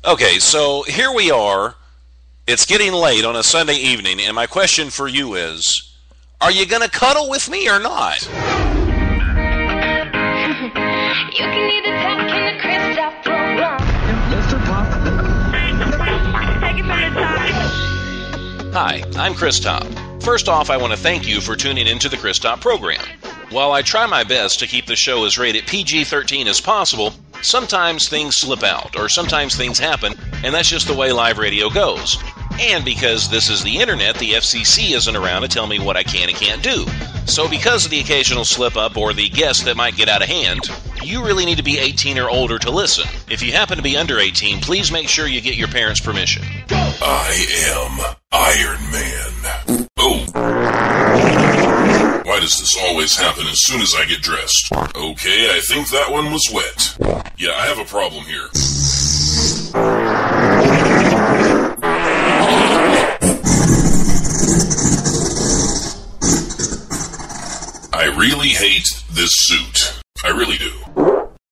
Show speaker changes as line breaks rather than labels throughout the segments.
Okay, so here we are. It's getting late on a Sunday evening, and my question for you is, are you going to cuddle with me or not?
You can either talk in the Christoph program. Mr. Pop. Take it from the top.
Hi, I'm Chris Top. First off, I want to thank you for tuning into the Chris Top program. While I try my best to keep the show as rated PG-13 as possible, sometimes things slip out, or sometimes things happen, and that's just the way live radio goes. And because this is the internet, the FCC isn't around to tell me what I can and can't do. So because of the occasional slip-up or the guest that might get out of hand, you really need to be 18 or older to listen. If you happen to be under 18, please make sure you get your parents' permission.
I am Iron Man. Oh. Why does this always happen as soon as I get dressed? Okay, I think that one was wet. Yeah, I have a problem here. I really hate this suit. I really do.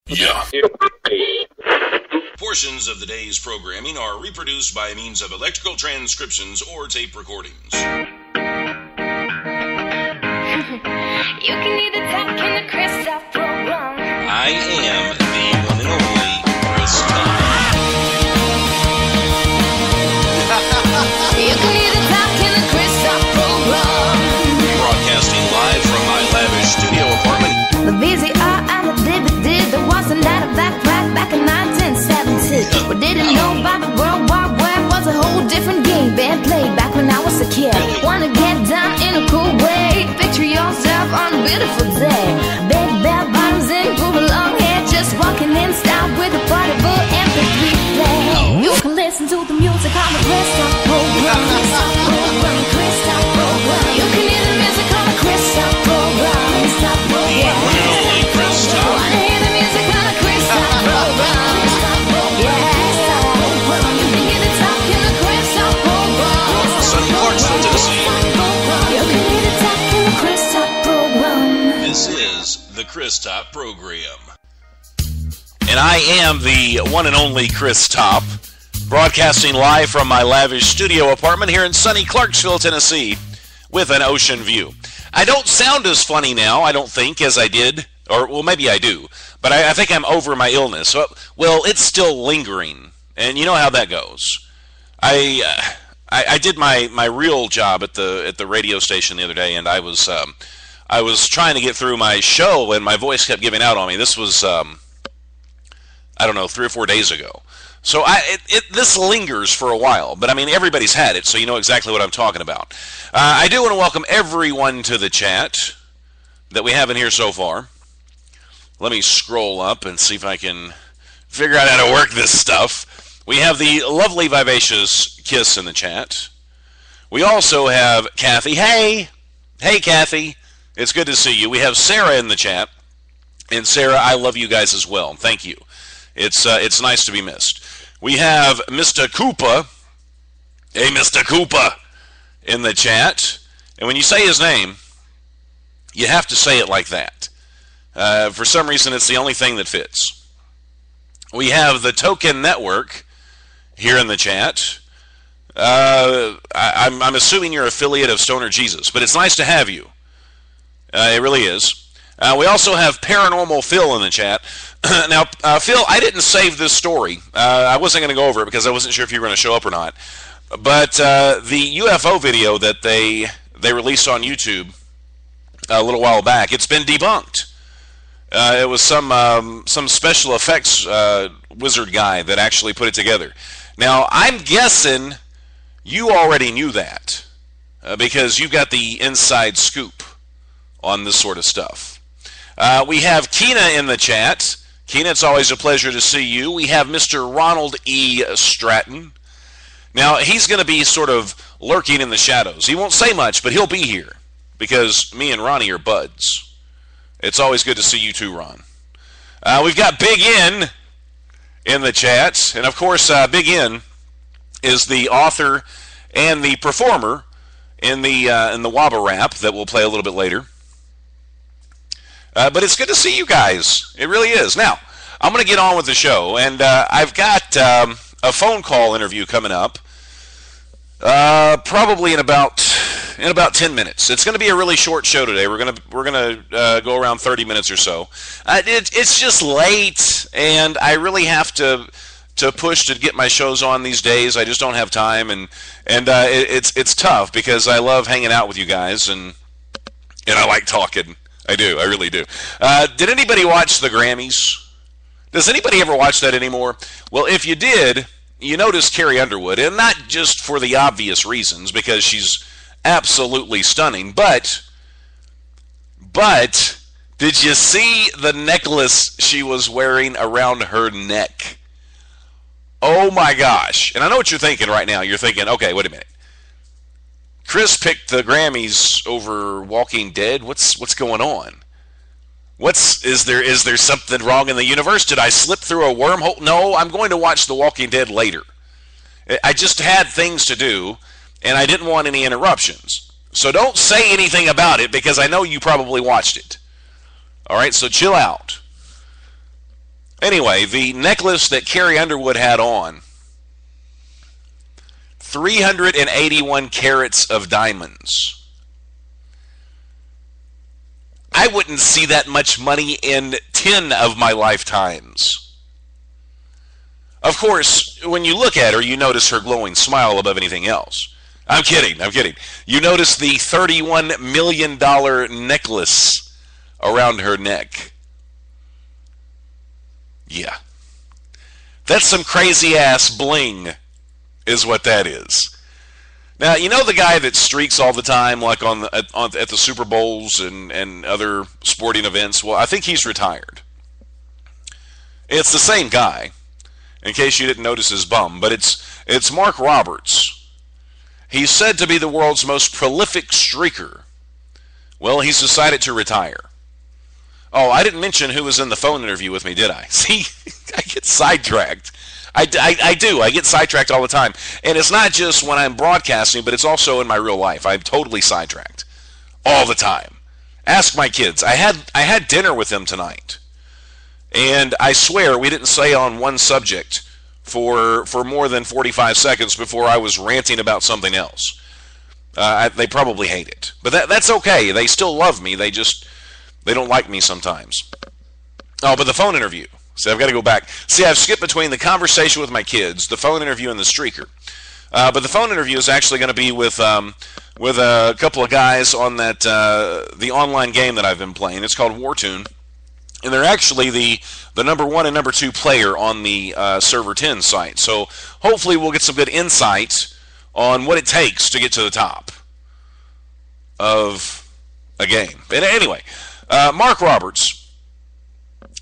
Yeah.
Portions of the day's programming are reproduced by means of electrical transcriptions or tape recordings.
You can either talk in the Christoph program.
I am the one and only Chris Top.
You can either talk in the Christoph program.
Broadcasting live from my lavish studio apartment.
The VCR and the DVD, there wasn't that a back in 1970. We didn't know about the World War Web was a whole different game being played back when I was a kid. Wanna get down in a cool way, picture yourself on a beautiful day. Big bell bottoms and groovy long hair, just walking in style with a party boy MP3 play. You can listen to the music on the Christoph program. Christoph program. You can hear the music on the Christoph program. Christoph program. Wanna hear the music on the Christoph program. Yeah. You can get the talk in the Christoph program.
Sunny Clarksville, Tennessee.
You can hear the talk in the Christoph program.
This is the Chris Top program. And I am the one and only Chris Top, broadcasting live from my lavish studio apartment here in sunny Clarksville, Tennessee, with an ocean view. I don't sound as funny now, I don't think, as I did, or, well, maybe I do, but I think I'm over my illness. So, well, it's still lingering, and you know how that goes. I did my real job at the radio station the other day, and I was trying to get through my show, and my voice kept giving out on me. This was, I don't know, 3 or 4 days ago. So this lingers for a while, but I mean, everybody's had it, so you know exactly what I'm talking about. I do want to welcome everyone to the chat that we have in here so far. Let me scroll up and see if I can figure out how to work this stuff. We have the lovely Vivacious Kiss in the chat. We also have Kathy. Hey! Hey, Kathy. It's good to see you. We have Sarah in the chat. And Sarah, I love you guys as well. Thank you. It's nice to be missed. We have Mr. Koopa. Hey, Mr. Koopa in the chat. And when you say his name, you have to say it like that. For some reason, it's the only thing that fits. We have the Token Network here in the chat. I'm assuming you're an affiliate of Stoner Jesus, but it's nice to have you. It really is. We also have Paranormal Phil in the chat. Now, Phil, I didn't save this story. I wasn't going to go over it because I wasn't sure if you were going to show up or not. But the UFO video that they released on YouTube a little while back, it's been debunked. It was some special effects wizard guy that actually put it together. Now, I'm guessing you already knew that because you got the inside scoop on this sort of stuff. We have Keena in the chat. Keena, it's always a pleasure to see you. We have Mr. Ronald E. Stratton. Now, he's going to be sort of lurking in the shadows. He won't say much, but he'll be here because me and Ronnie are buds. It's always good to see you too, Ron. We've got Big N in the chat. And, of course, Big N is the author and the performer in the Wabba rap that we'll play a little bit later. But it's good to see you guys. It really is. Now, I'm going to get on with the show, and I've got a phone call interview coming up, probably in about 10 minutes. It's going to be a really short show today. We're gonna go around 30 minutes or so. It's just late, and I really have to push to get my shows on these days. I just don't have time, and it's tough because I love hanging out with you guys, and I like talking. I do. I really do. Did anybody watch the Grammys? Does anybody ever watch that anymore? Well, if you did, you noticed Carrie Underwood, and not just for the obvious reasons, because she's absolutely stunning, but did you see the necklace she was wearing around her neck? Oh my gosh. And I know what you're thinking right now. You're thinking, okay, wait a minute. Chris picked the Grammys over Walking Dead. What's going on? Is there something wrong in the universe? Did I slip through a wormhole? No, I'm going to watch The Walking Dead later. I just had things to do, and I didn't want any interruptions. So don't say anything about it, because I know you probably watched it. All right, so chill out. Anyway, the necklace that Carrie Underwood had on, 381 carats of diamonds. I wouldn't see that much money in 10 of my lifetimes. Of course, when you look at her, you notice her glowing smile above anything else. I'm kidding. You notice the $31 million necklace around her neck. Yeah. That's some crazy-ass bling, is what that is. Now, you know the guy that streaks all the time, like at the Super Bowls and other sporting events? Well, I think he's retired. It's the same guy, in case you didn't notice his bum, but it's Mark Roberts. He's said to be the world's most prolific streaker. Well, he's decided to retire. Oh, I didn't mention who was in the phone interview with me, did I? See, I get sidetracked. I do. I get sidetracked all the time. And it's not just when I'm broadcasting, but it's also in my real life. I'm totally sidetracked all the time. Ask my kids. I had dinner with them tonight. And I swear we didn't stay on one subject for more than 45 seconds before I was ranting about something else. They probably hate it. But that's okay. They still love me. They don't like me sometimes. Oh, but the phone interview. See, I've got to go back. See, I've skipped between the conversation with my kids, the phone interview, and the streaker. But the phone interview is actually going to be with a couple of guys on that the online game that I've been playing. It's called Wartune, and they're actually the number 1 and number 2 player on the Server 10 site. So hopefully we'll get some good insight on what it takes to get to the top of a game. But anyway, Mark Roberts.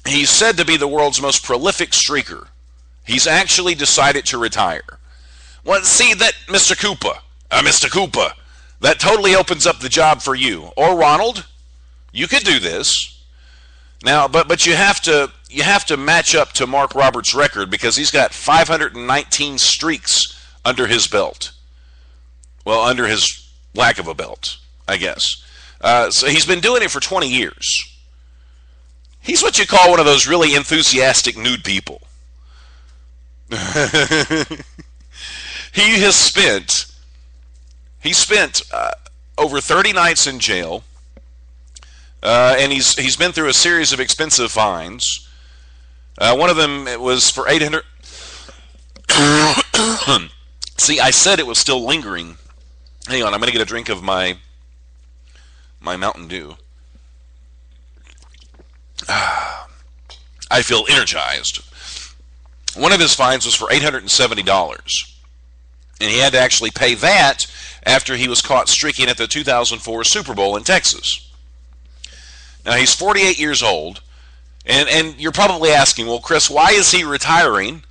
He's said to be the world's most prolific streaker. He's actually decided to retire. Well, see, that Mr. Koopa, that totally opens up the job for you. Or Ronald, you could do this. Now, but you have to match up to Mark Roberts' record, because he's got 519 streaks under his belt. Well, under his lack of a belt, I guess. So he's been doing it for 20 years. He's what you call one of those really enthusiastic nude people. He spent over 30 nights in jail, and he's been through a series of expensive fines. One of them was for 800. See, I said it was still lingering. Hang on, I'm going to get a drink of my Mountain Dew. I feel energized. One of his fines was for $870, and he had to actually pay that after he was caught streaking at the 2004 Super Bowl in Texas. Now, he's 48 years old, and you're probably asking, well, Chris, why is he retiring?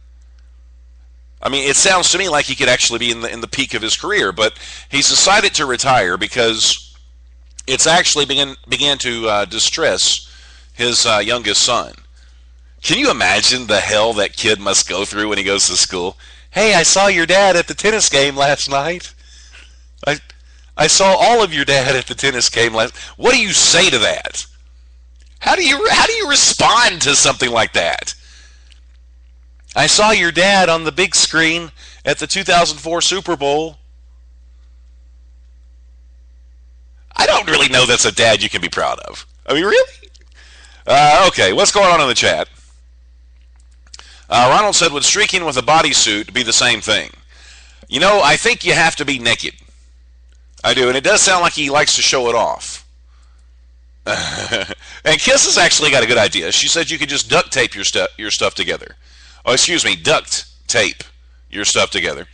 I mean, it sounds to me like he could actually be in the peak of his career, but he's decided to retire because it's actually began to distress his youngest son. Can you imagine the hell that kid must go through when he goes to school? Hey, I saw your dad at the tennis game last night. I saw all of your dad at the tennis game last. What do you say to that? How do you respond to something like that? I saw your dad on the big screen at the 2004 Super Bowl. I don't really know that's a dad you can be proud of. I mean, really? Okay, what's going on in the chat? Ronald said, would streaking with a bodysuit be the same thing? You know, I think you have to be naked. I do, and it does sound like he likes to show it off. And Kiss has actually got a good idea. She said you could just duct tape your stuff together. Oh, excuse me, duct tape your stuff together.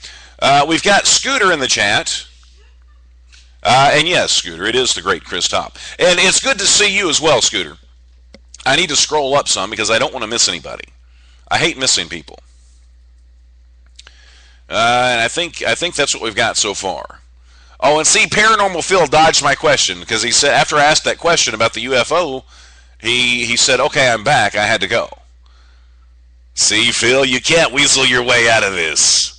We've got Scooter in the chat. And yes, Scooter, it is the great Chris Top. And it's good to see you as well, Scooter. I need to scroll up some because I don't want to miss anybody. I hate missing people. And I think that's what we've got so far. Oh, and see, Paranormal Phil dodged my question because he said, after I asked that question about the UFO, he said, okay, I'm back. I had to go. See, Phil, you can't weasel your way out of this.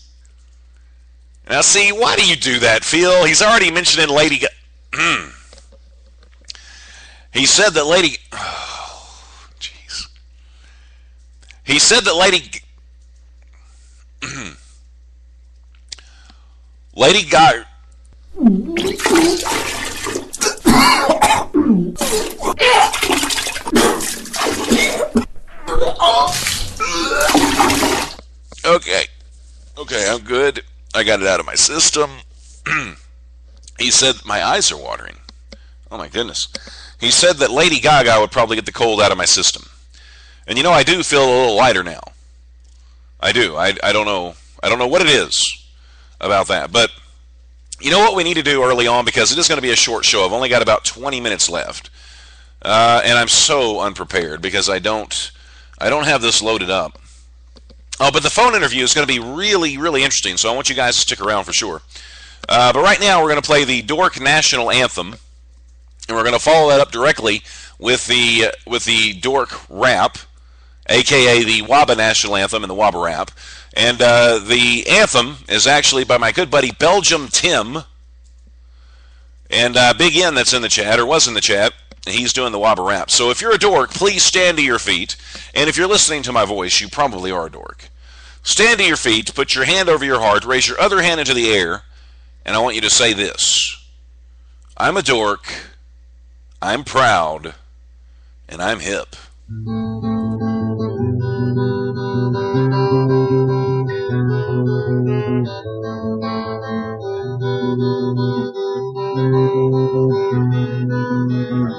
Now, see, why do you do that, Phil? He's already mentioning Lady He said that Lady... Oh, jeez. He said that Lady... Lady Gaga... Okay, I'm good. I got it out of my system. He said, my eyes are watering. Oh my goodness. He said that Lady Gaga would probably get the cold out of my system. And you know, I do feel a little lighter now. I do. I don't know what it is about that. But you know what we need to do early on, because it is going to be a short show. I've only got about 20 minutes left. And I'm so unprepared because I don't have this loaded up. Oh, but the phone interview is going to be really, really interesting, so I want you guys to stick around for sure. But right now we're going to play the Dork National Anthem, and we're going to follow that up directly with the Dork Rap, a.k.a. the Waba National Anthem and the Waba Rap. And the anthem is actually by my good buddy Belgium Tim, and Big N that's in the chat, or was in the chat. He's doing the Waba Rap. So if you're a dork, please stand to your feet. And if you're listening to my voice, you probably are a dork. Stand to your feet, put your hand over your heart, raise your other hand into the air, and I want you to say this. I'm a dork, I'm proud, and I'm hip.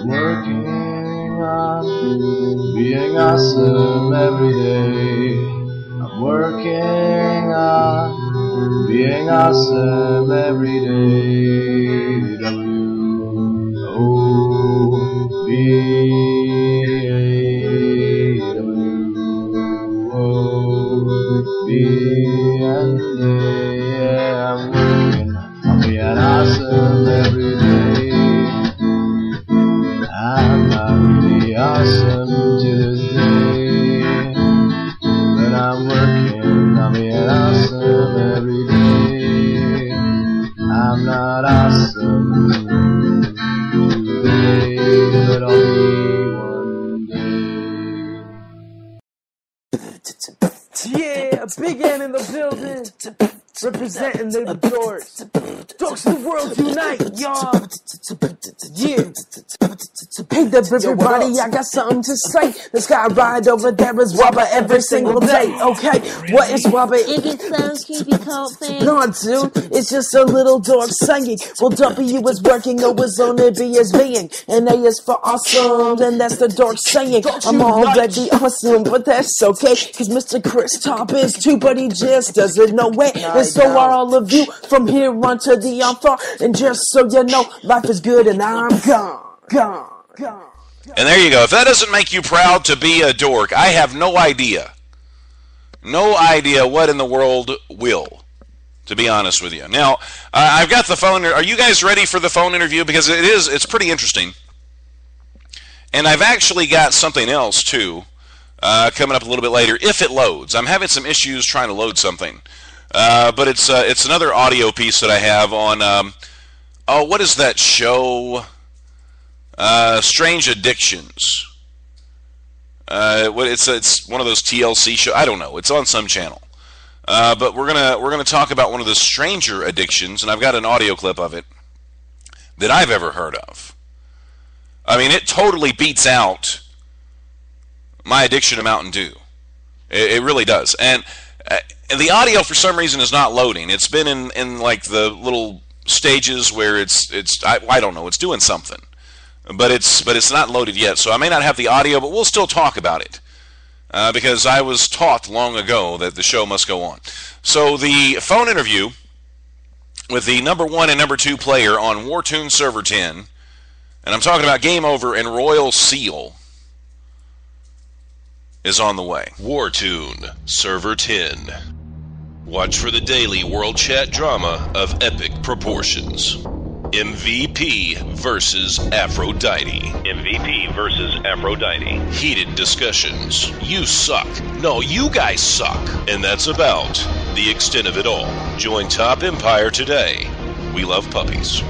Working on being awesome every day. I'm working on being awesome every day. W-O-B-A-W-O-B and yeah, I'm working on being awesome every day. I'm not really awesome to this day, but I'm working on being awesome every day. I'm not awesome today, but I'll be one day.
Yeah, Big N in the building, representing the dorks. Dorks of the world unite, y'all. Yeah. Hey there, everybody, I got something to say. The sky ride over there is Waba every single day. Okay, what is Waba?
It gets so creepy cold thing.
No, dude, it's just a little dork singing. Well, W is working, O is on it, B is being, and A is for awesome, and that's the dork saying. I'm already awesome, but that's okay, cause Mr. Chris Top is too, but he just doesn't know it. And so are all of you from here on to the far. And just so you know, life is good and I'm gone.
And there you go. If that doesn't make you proud to be a dork, I have no idea. No idea what in the world will, to be honest with you. Now, I've got the phone. Are you guys ready for the phone interview? Because it's pretty interesting. And I've actually got something else, too, coming up a little bit later, if it loads. I'm having some issues trying to load something. But it's another audio piece that I have on, what is that show? Strange Addictions. It's one of those TLC shows. I don't know. It's on some channel. But we're gonna talk about one of the stranger addictions, and I've got an audio clip of it that I've ever heard of. I mean, it totally beats out my addiction to Mountain Dew. It really does. And the audio, for some reason, is not loading. It's been in like the little stages where I don't know. It's doing something, but it's not loaded yet. So I may not have the audio, but we'll still talk about it because I was taught long ago that the show must go on. So the phone interview with the number 1 and number 2 player on Wartune Server 10, and I'm talking about Game Over and Royal Seal, is on the way.
Wartune Server 10. Watch for the daily world chat drama of epic proportions. MVP versus Aphrodite. MVP versus Aphrodite. Heated discussions. You suck. No, you guys suck. And that's about the extent of it all. Join Top Empire today. We love puppies.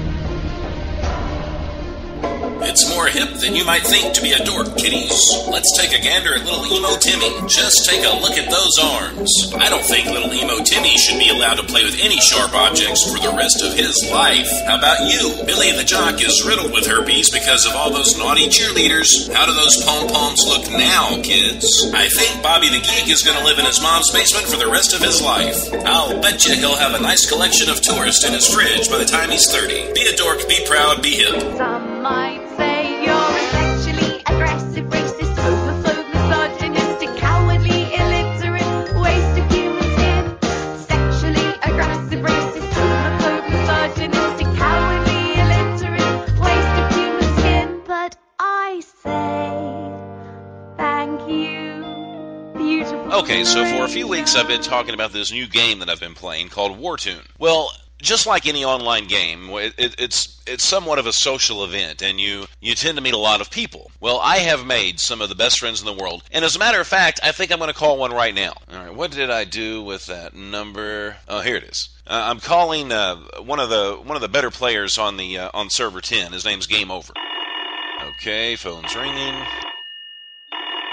It's more hip than you might think to be a dork, kiddies. Let's take a gander at little emo Timmy. Just take a look at those arms. I don't think little emo Timmy should be allowed to play with any sharp objects for the rest of his life. How about you? Billy the Jock is riddled with herpes because of all those naughty cheerleaders. How do those pom-poms look now, kids? I think Bobby the Geek is going to live in his mom's basement for the rest of his life. I'll bet you he'll have a nice collection of tourists in his fridge by the time he's 30. Be a dork, be proud, be hip.
Some might say you're a sexually aggressive, racist, homophobe, misogynistic, cowardly, illiterate, waste of human skin. Sexually aggressive, racist, homophobe, misogynistic, cowardly, illiterate, waste of human skin. But I say, thank you, beautiful.
Okay, so for a few weeks I've been talking about this new game that I've been playing called Wartune. Well, just like any online game, it's somewhat of a social event, and you tend to meet a lot of people. Well, I have made some of the best friends in the world, and as a matter of fact, I think I'm going to call one right now. All right, what did I do with that number? Oh, here it is. I'm calling one of the better players on the on server 10. His name's Game Over. Okay, phone's ringing.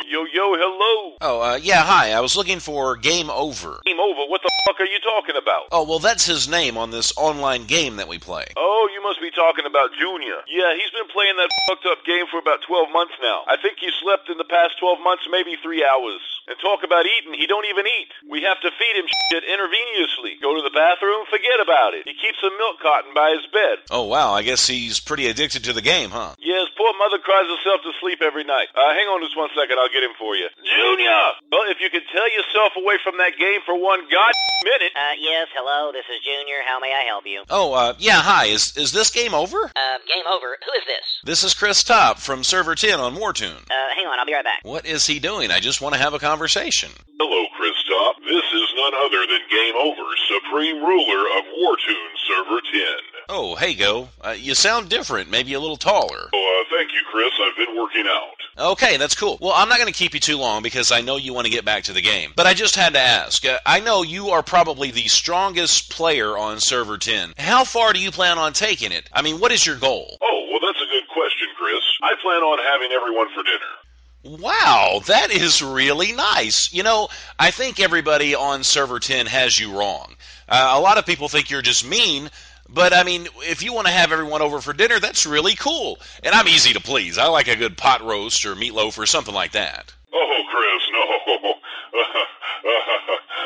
Yo, hello.
Oh, yeah, hi. I was looking for Game Over.
Game Over? What the fuck are you talking about?
Oh, well, that's his name on this online game that we play.
Oh, you must be talking about Junior. Yeah, he's been playing that fucked up game for about 12 months now. I think he slept in the past 12 months maybe 3 hours. And talk about eating, he don't even eat. We have to feed him shit intravenously. Go to the bathroom, forget about it. He keeps a milk carton by his bed.
Oh, wow, I guess he's pretty addicted to the game, huh?
Yeah, his poor mother cries herself to sleep every night. Hang on just 1 second, I'll get him for you. Junior! Well, if you could tell yourself away from that game for 1 minute.
Yes, hello, this is Junior. How may I help you?
Oh, yeah, hi. Is this Game Over?
Game Over. Who is this?
This is Chris Top from Server 10 on Wartune.
Hang on, I'll be right back.
What is he doing? I just want to have a conversation.
Hello, Christoph. This is none other than Game Over, Supreme Ruler of Wartune Server 10.
Oh, hey, Go. You sound different, maybe a little taller.
Oh, thank you, Chris. I've been working out.
Okay, that's cool. Well, I'm not going to keep you too long because I know you want to get back to the game. But I just had to ask. I know you are probably the strongest player on Server 10. How far do you plan on taking it? I mean, what is your goal?
Oh, well, that's a good question, Chris. I plan on having everyone for dinner.
Wow, that is really nice. You know, I think everybody on Server 10 has you wrong. A lot of people think you're just mean, but I mean, if you want to have everyone over for dinner, that's really cool. And I'm easy to please. I like a good pot roast or meatloaf or something like that.
Oh, Chris, no.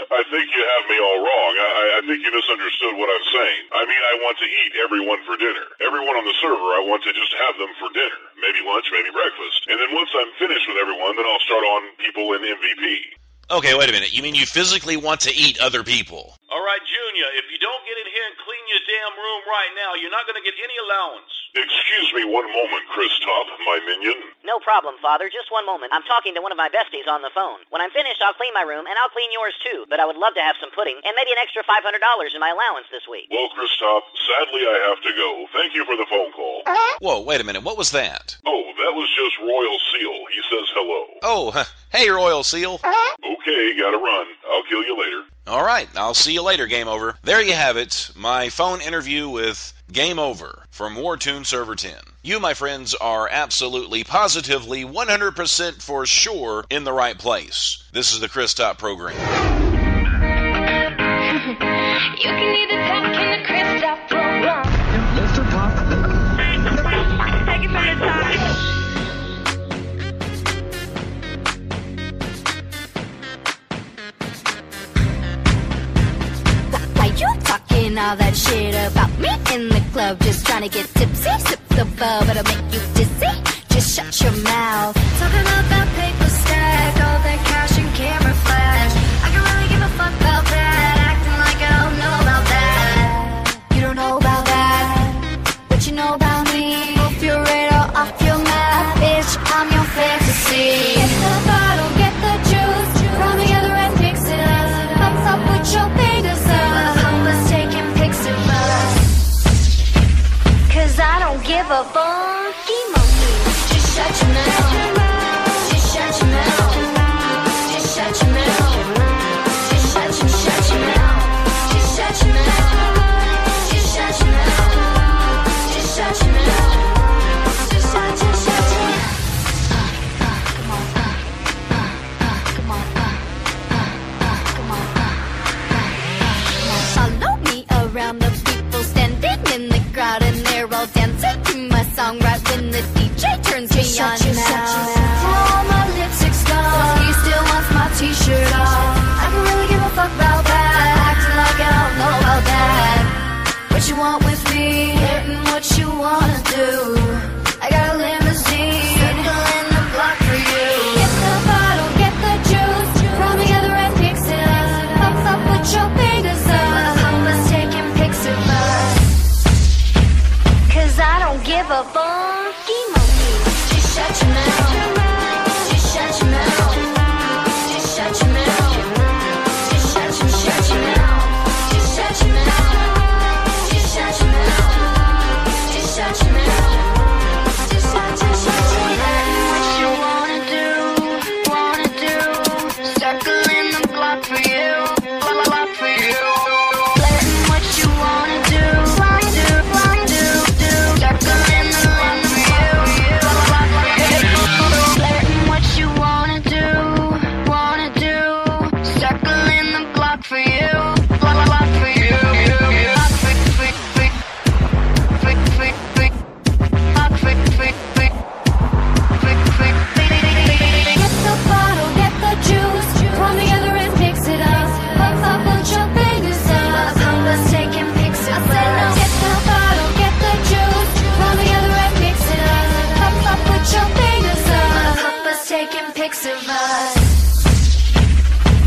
I think you have me all wrong. I think you misunderstood what I'm saying. I mean, I want to eat everyone for dinner. Everyone on the server, I want to just have them for dinner. Maybe lunch, maybe breakfast. And then once I'm finished with everyone, then I'll start on people in MVP.
Okay, wait a minute. You mean you physically want to eat other people?
All right, Junior, if you don't get in here and clean your damn room right now, you're not going to get any allowance.
Excuse me one moment, Christoph, my minion.
No problem, Father. Just 1 moment. I'm talking to one of my besties on the phone. When I'm finished, I'll clean my room, and I'll clean yours too. But I would love to have some pudding, and maybe an extra $500 in my allowance this week.
Well, Christoph, sadly I have to go. Thank you for the phone call.
Whoa, wait a minute. What was that?
Oh, that was just Royal Seal. He says hello.
Oh, hey, Royal Seal.
Okay, gotta run. I'll kill you later.
All right, I'll see you later, Game Over. There you have it, my phone interview with Game Over from Wartune Server 10. You, my friends, are absolutely, positively, 100% for sure in the right place. This is the Chris Top program.
You can either talk in the Chris Top program.
Mr. Pop.
Take it from the top.
Why you talking all that shit about me in the club? Just trying to get tipsy, sip the bub, it'll make you dizzy. Just shut your mouth. Talking about that paper stack, all that cash and camera flash. I can really give a fuck about that. Acting like I don't know about that. You don't know about that, but you know about me. Off your radar, off your map, bitch, I'm your fantasy. Get the bottle, get the juice, come together and mix it up. Thumbs up with your fingers up. Let's taking pics of us. Cause I don't give a funky monkey. Just shut your mouth. Just shut your mouth. Just shut your mouth. Just shut your mouth. Just shut your mouth. Just shut your mouth. Just shut your mouth. Just shut your mouth. Come on. Come on. Come on. Follow me around, the people standing in the crowd, and they're all dancing to my song right when the DJ turns me on. All my lipstick's gone. He still wants my t-shirt off. I can really give a fuck about that. Acting like I don't know about that. What you want with me? Getting what you wanna do. I got a limousine, circling the block for you. Get the bottle, get the juice, come together and mix it up. Thumbs up with your fingers up. Let's taking pics of us. Cause I don't give a funky monkey. Just shut your mouth. Just shut your mouth. Just shut your mouth. Just shut your mouth. Just shut your mouth. Just shut your mouth. Just shut your mouth. Just shut your mouth. What you wanna do? Circling the block for you. Block for you. Flirting what you wanna do. Circling the block for you. Flirting what you wanna do. Circling the block for you. Block for you. Get the bottle, get the juice, come together and mix it up. Let's up, put your fingers up. Let's taking pics of us. Get the bottle, get the juice, come together and mix it up. Let's up, put your fingers up. Let's taking pics of us.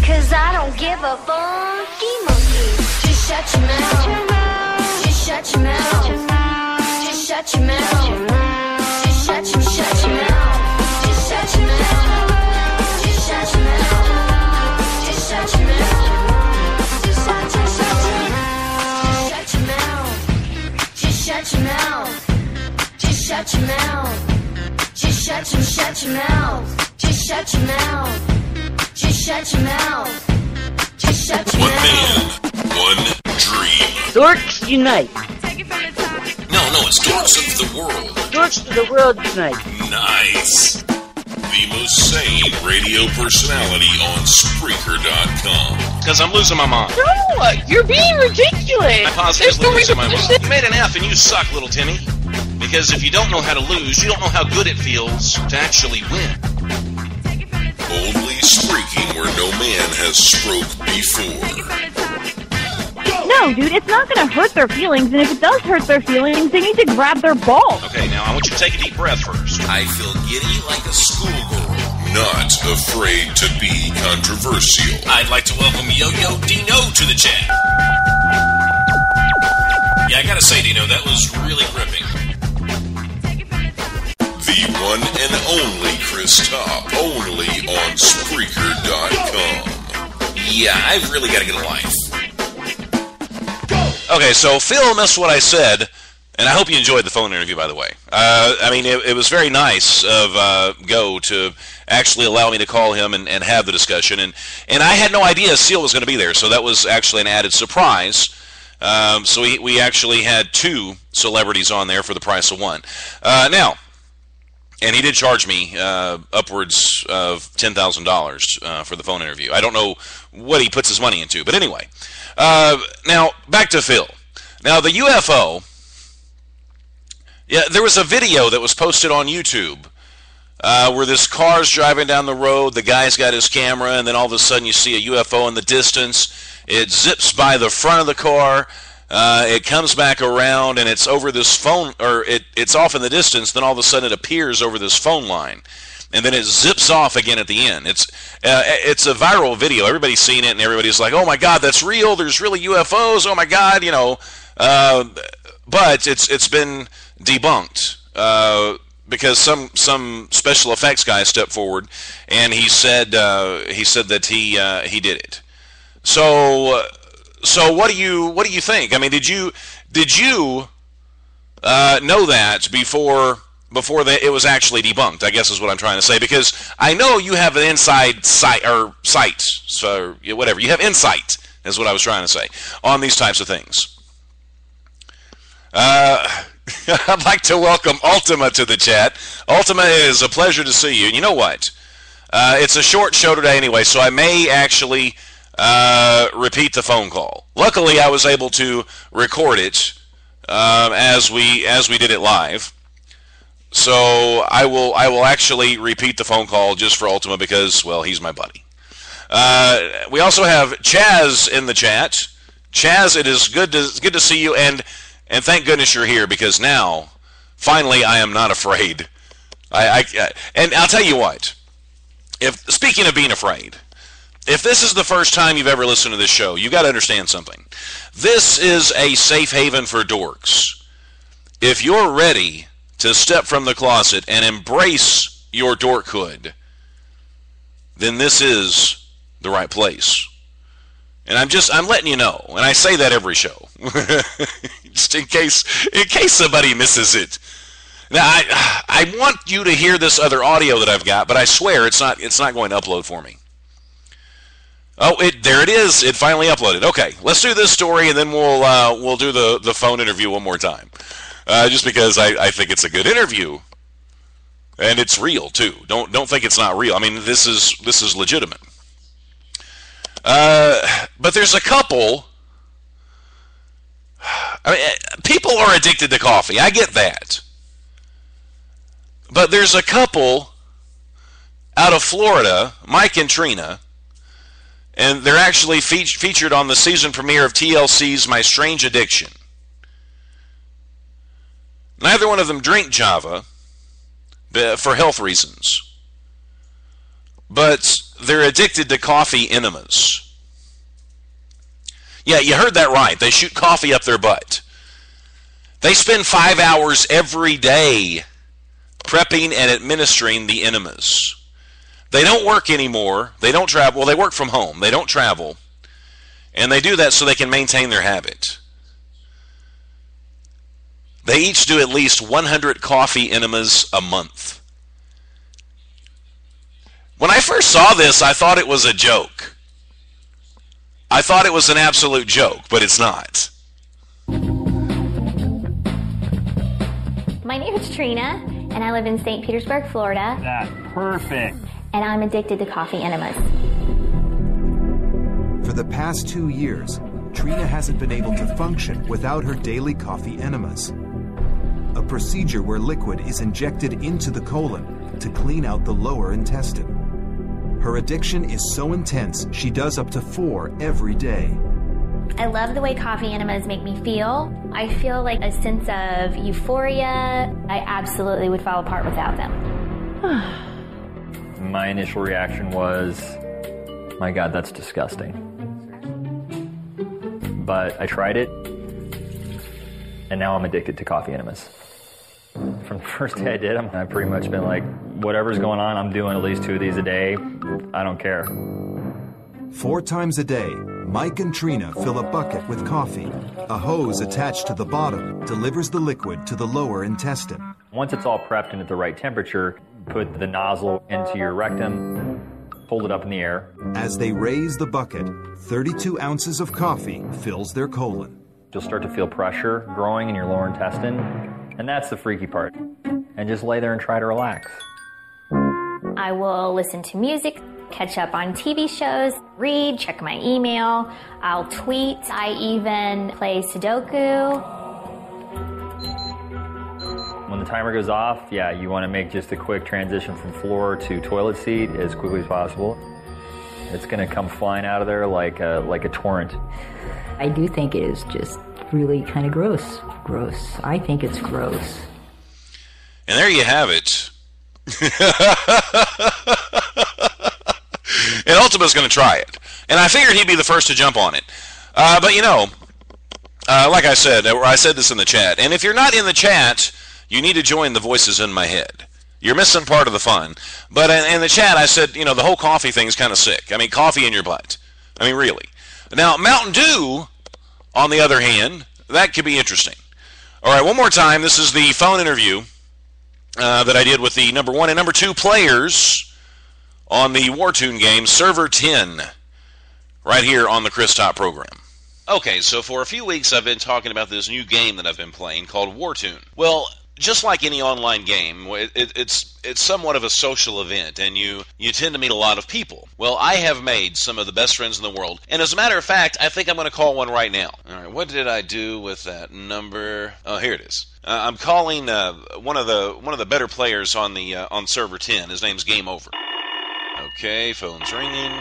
Cause I don't give a funky monkey. Just shut your mouth. Just shut your mouth. Just shut your mouth. Just shut your mouth. Just shut your mouth. Just shut your mouth. Just shut your mouth. Just shut your mouth. Just shut your mouth. Just shut your mouth. Just shut your mouth. Just shut your mouth. Just shut your mouth. Just shut your
One
mouth.
man, one dream.
Dorks unite.
Take it from the top.
No, it's Dorks of the World.
Dorks of the world unite.
Nice. The most sane radio personality on Spreaker.com.
Because I'm losing my mind.
No, you're being ridiculous.
I'm positively losing my mind. You made an F and you suck, little Timmy. Because if you don't know how to lose, you don't know how good it feels to actually win.
Boldly speaking where no man has spoke before.
No, dude, it's not going to hurt their feelings, and if it does hurt their feelings, they need to grab their balls.
Okay, now I want you to take a deep breath first.
I feel giddy like a schoolgirl. Not afraid to be controversial.
I'd like to welcome Yo-Yo Dino to the chat. Yeah, I gotta say, Dino, that was really gripping.
The one and only Chris Top, only on Spreaker.com.
Yeah, I've really gotta get a life.
Okay, so Phil missed what I said, and I hope you enjoyed the phone interview, by the way. I mean, it was very nice of Go to actually allow me to call him and have the discussion. And I had no idea Seal was going to be there, so that was actually an added surprise. So we actually had 2 celebrities on there for the price of 1. Now, and he did charge me upwards of $10,000 for the phone interview. I don't know what he puts his money into, but anyway. Now, back to Phil. Now, the UFO, yeah, there was a video that was posted on YouTube where this car's driving down the road, the guy's got his camera, and then all of a sudden you see a UFO in the distance. It zips by the front of the car, it comes back around, and it's over this phone, or it's off in the distance, then all of a sudden it appears over this phone line. And then it zips off again at the end. It's a viral video. Everybody's seen it, and everybody's like, "Oh my God, that's real! There's really UFOs! Oh my God!" You know, but it's been debunked because some special effects guy stepped forward, and he said that he did it. So what do you think? I mean, did you know that before it was actually debunked? I guess is what I'm trying to say, because I know you have an inside sight, so whatever, you have insight is what I was trying to say on these types of things. I'd like to welcome Ultima to the chat. Ultima, it is a pleasure to see you. And you know what? It's a short show today anyway, so I may actually repeat the phone call. Luckily, I was able to record it as we did it live. So I will actually repeat the phone call just for Ultima because, well, he's my buddy. We also have Chaz in the chat. Chaz, it is good to see you, and thank goodness you're here, because now, finally, I am not afraid. And I'll tell you what. Speaking of being afraid, if this is the first time you've ever listened to this show, you've got to understand something. This is a safe haven for dorks. If you're ready to step from the closet and embrace your dorkhood, then this is the right place. And I'm letting you know, and I say that every show, just in case somebody misses it. Now, I want you to hear this other audio that I've got, but I swear it's not going to upload for me. Oh, there it is. It finally uploaded. Okay, let's do this story, and then we'll do the phone interview one more time. Just because I think it's a good interview, and it's real too. Don't think it's not real. I mean, this is legitimate. But there's a couple. I mean, people are addicted to coffee. I get that. But there's a couple out of Florida, Mike and Trina, and they're actually featured on the season premiere of TLC's My Strange Addiction. Neither one of them drink Java for health reasons, but they're addicted to coffee enemas. Yeah, you heard that right. They shoot coffee up their butt. They spend 5 hours every day prepping and administering the enemas. They don't work anymore. They don't travel. Well, they work from home. They don't travel. And they do that so they can maintain their habit. They each do at least 100 coffee enemas a month. When I first saw this, I thought it was a joke. I thought it was an absolute joke, but it's not.
My name is Trina, and I live in St. Petersburg, Florida.
That's perfect.
And I'm addicted to coffee enemas.
For the past 2 years, Trina hasn't been able to function without her daily coffee enemas. A procedure where liquid is injected into the colon to clean out the lower intestine. Her addiction is so intense, she does up to 4 every day.
I love the way coffee enemas make me feel. I feel like a sense of euphoria. I absolutely would fall apart without them.
My initial reaction was, my God, that's disgusting. But I tried it, and now I'm addicted to coffee enemas. From the first day I did them, I've pretty much been like, whatever's going on, I'm doing at least 2 of these a day. I don't care.
4 times a day, Mike and Trina fill a bucket with coffee. A hose attached to the bottom delivers the liquid to the lower intestine.
Once it's all prepped and at the right temperature, put the nozzle into your rectum, hold it up in the air.
As they raise the bucket, 32 ounces of coffee fills their colon.
You'll start to feel pressure growing in your lower intestine, and that's the freaky part. And just lay there and try to relax.
I will listen to music, catch up on TV shows, read, check my email, I'll tweet, I even play Sudoku.
When the timer goes off, yeah, you want to make just a quick transition from floor to toilet seat as quickly as possible. It's going to come flying out of there like a torrent.
I do think it is just really kind of gross. Gross. I think it's gross.
And there you have it. And Ultima's going to try it. And I figured he'd be the first to jump on it. But you know, like I said this in the chat, and if you're not in the chat, you need to join the Voices in My Head. You're missing part of the fun. But in the chat, I said, you know, the whole coffee thing's kind of sick. I mean, coffee in your butt. I mean, really. Now, Mountain Dew, on the other hand, that could be interesting. All right, one more time. This is the phone interview that I did with the number 1 and number 2 players on the Wartune game, Server 10, right here on the Chris Top program.
Okay, so for a few weeks I've been talking about this new game that I've been playing called Wartune. Well, just like any online game, it's somewhat of a social event, and you tend to meet a lot of people. Well, I have made some of the best friends in the world, and as a matter of fact, I think I'm going to call one right now. All right, what did I do with that number? Oh, here it is. I'm calling one of the better players on the on Server 10. His name's Game Over. Okay, phone's ringing.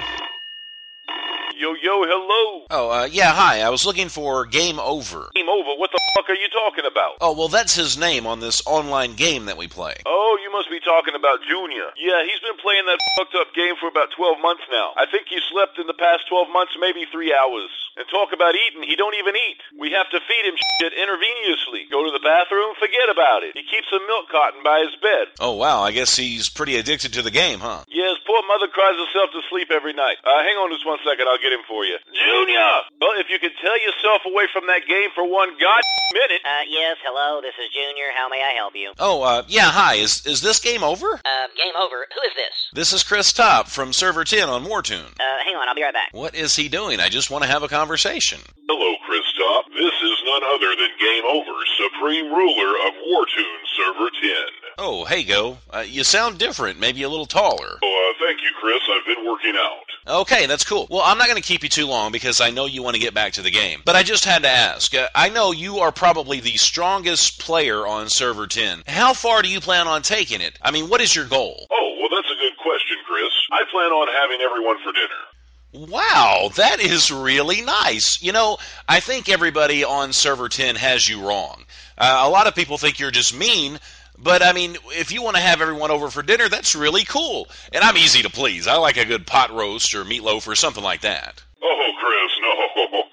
Yo, hello.
Oh, yeah, hi. I was looking for Game Over.
Game Over? What the fuck are you talking about?
Oh, well, that's his name on this online game that we play.
Oh, you must be talking about Junior. Yeah, he's been playing that fucked up game for about 12 months now. I think he slept in the past 12 months, maybe 3 hours. And talk about eating, he don't even eat. We have to feed him shit intravenously. Go to the bathroom, forget about it. He keeps a milk carton by his bed.
Oh, wow, I guess he's pretty addicted to the game, huh?
Yeah, his poor mother cries herself to sleep every night. Hang on just 1 second, I'll get him for you. Junior! Well, if you could tell yourself away from that game for 1 minute.
Yes, hello, this is Junior. How may I help you?
Oh, yeah, hi. Is this Game Over?
Game Over. Who is this?
This is Chris Top from Server 10 on Wartune.
Hang on, I'll be right back.
What is he doing? I just want to have a conversation.
Hello, Chris Top. This is none other than Game Over, Supreme Ruler of Wartune Server 10.
Oh, hey, Go. You sound different, maybe a little taller.
Oh, thank you, Chris. I've been working out.
Okay, that's cool. Well, I'm not going to keep you too long because I know you want to get back to the game. But I just had to ask. I know you are probably the strongest player on Server 10. How far do you plan on taking it? I mean, what is your goal?
Oh, well, that's a good question, Chris. I plan on having everyone for dinner.
Wow, that is really nice. You know, I think everybody on Server 10 has you wrong. A lot of people think you're just mean, but I mean, if you want to have everyone over for dinner, that's really cool. And I'm easy to please. I like a good pot roast or meatloaf or something like that.
Oh, Chris, no.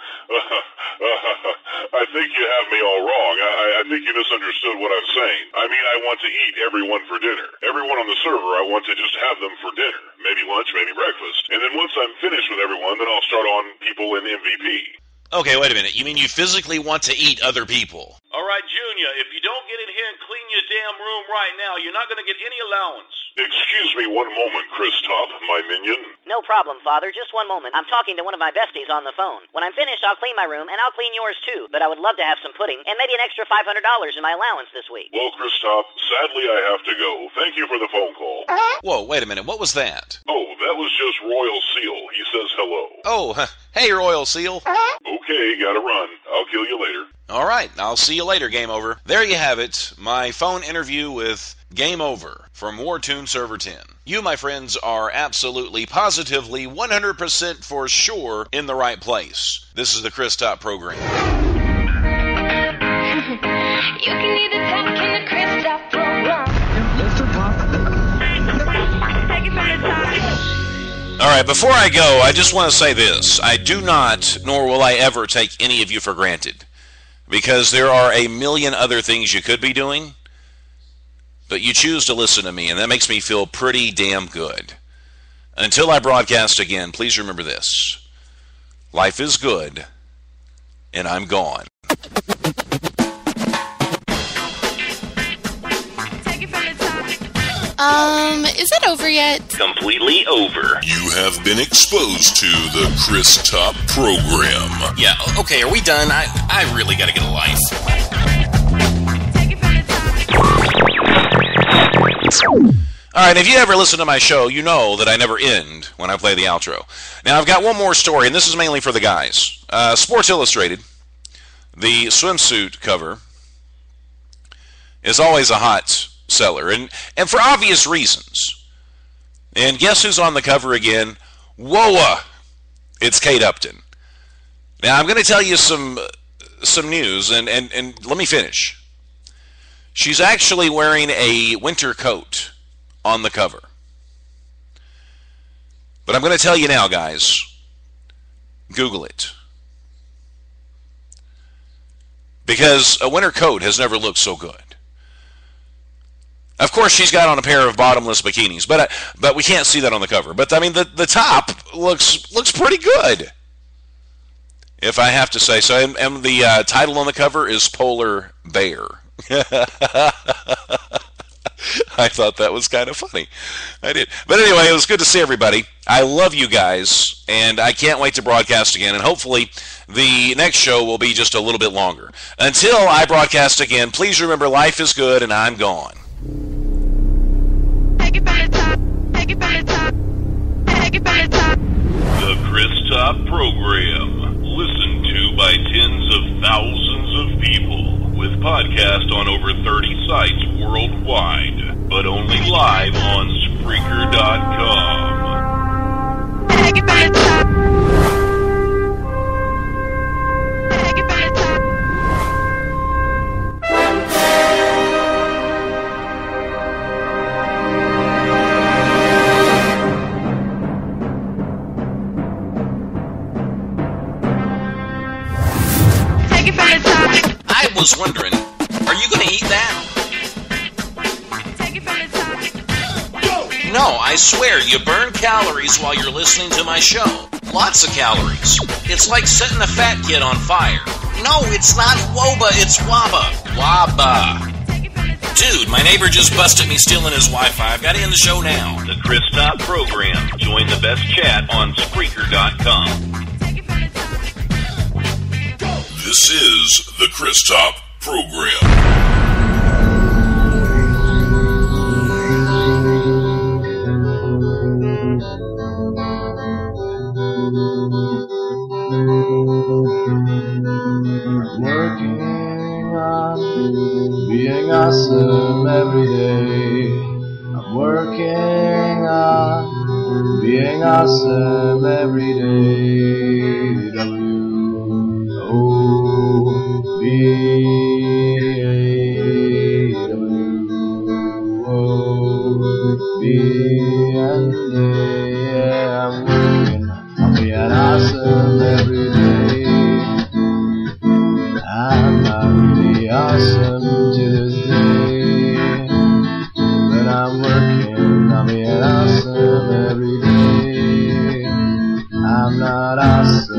I think you have me all wrong. I think you misunderstood what I'm saying. I mean, I want to eat everyone for dinner. Everyone on the server, I want to just have them for dinner. Maybe lunch, maybe breakfast. And then once I'm finished with everyone, then I'll start on people in MVP.
Okay, wait a minute. You mean you physically want to eat other people?
All right, Junior, if you don't get in here and clean your damn room right now, you're not going to get any allowance.
Excuse me 1 moment, Chris Top, my minion.
No problem, Father. Just 1 moment. I'm talking to one of my besties on the phone. When I'm finished, I'll clean my room, and I'll clean yours too. But I would love to have some pudding, and maybe an extra $500 in my allowance this week.
Well, Chris Top, sadly I have to go. Thank you for the phone call.
Whoa, wait a minute. What was that?
Oh, that was just Royal Seal. He says hello.
Oh, hey, Royal Seal.
Okay, gotta run. I'll kill you later.
All right, I'll see you later, Game Over. There you have it, my phone interview with Game Over from Wartune Server 10. You, my friends, are absolutely, positively, 100% for sure in the right place. This is the Chris Top program.
You can either talk in the Chris Top program. Take it from the top.
All right, before I go, I just want to say this. I do not, nor will I ever take any of you for granted, because there are a million other things you could be doing, but you choose to listen to me, and that makes me feel pretty damn good. Until I broadcast again, please remember this. Life is good, and I'm gone.
Take it from the top.
Is it over yet?
Completely over.
You have been exposed to the Chris Top program.
Yeah, okay, are we done? I really gotta get a life.
Alright, if you ever listen to my show, you know that I never end when I play the outro. Now, I've got one more story, and this is mainly for the guys. Sports Illustrated, the swimsuit cover, is always a hot seller, and for obvious reasons. And guess who's on the cover again? Whoa! It's Kate Upton. Now, I'm going to tell you some news, and let me finish. She's actually wearing a winter coat on the cover. But I'm going to tell you now, guys. Google it. Because a winter coat has never looked so good. Of course, she's got on a pair of bottomless bikinis, but we can't see that on the cover. But I mean, the top looks pretty good, if I have to say so. And the title on the cover is Polar Bear. I thought that was kind of funny. I did. But anyway, it was good to see everybody. I love you guys, and I can't wait to broadcast again. And hopefully, the next show will be just a little bit longer. Until I broadcast again, please remember life is good, and I'm gone.
The Chris Top program, listened to by tens of thousands of people, with podcast on over 30 sites worldwide, but only live on Spreaker.com.
I was wondering, are you going to eat that? No, I swear, you burn calories while you're listening to my show. Lots of calories. It's like setting a fat kid on fire. No, it's not WOBA, it's WABA. WABA. Dude, my neighbor just busted me stealing his Wi-Fi. I've got to end the show now.
The Chris Top program. Join the best chat on Spreaker.com. This is the Chris Top program.
Working on being awesome every day. I'm working on being awesome every day. W-O-B-A-W-O-B and yeah, I'm working on being awesome every day. I'm not really awesome to this day, but I'm working on being awesome every day. I'm not awesome.